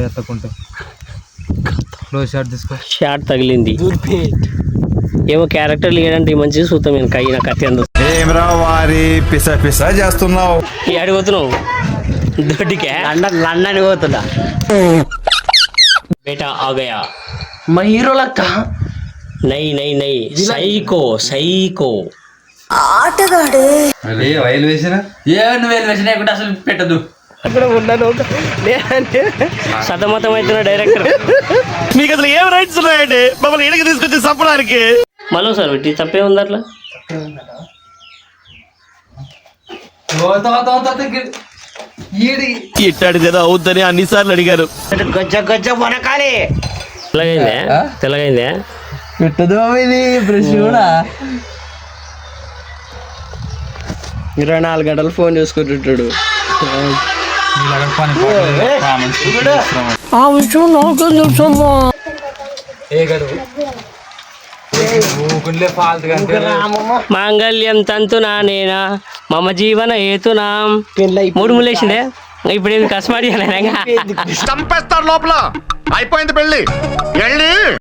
ఎత్తకుంటే close shot తీసుకో. Shot తగిలింది ఏమో క్యారెక్టర్ లేదంటే మంచిగా చూస్తాం నేను కయ్యి నాకు అత్యంత ఏమరా వారి పిస పిస చేస్తున్నావు. అడిగిపోతున్నావు దొడ్డికే లండన్ పోతున్నా బేటా ఆగయా మా హీరో లక్క నై నై నై సైకో సైకో వైల్ వేసినా నువ్వు వేసినా అసలు పెట్టదు సతమతం అవుతున్న డైరెక్టర్ మీకు అసలు ఏం రైట్స్ ఉన్నాయండి మమ్మల్ని ఇంటికి తీసుకొచ్చి చంపడానికి? మళ్ళీ సార్ పెట్టి తప్పే ఉంది అట్లా ఇట్టాడిదేదో అవుద్దని అన్నిసార్లు అడిగారు. గజ్జ గజ్జ వనకాలి తెల్లగైందే తెల్లగైందే పెట్టదు ఇది బ్రష్ కూడా 24 గంటలు ఫోన్ చూసుకుంటుంటాడు. ఆ విషయం నాకు తెలుసమ్మా. మాంగళ్యం తంతునా నేనా మమ జీవన హేతునా మూడు ములేసిందే ఇప్పుడు ఏమి కస్టమర్ చంపేస్తారు లోపల అయిపోయింది పెళ్ళి.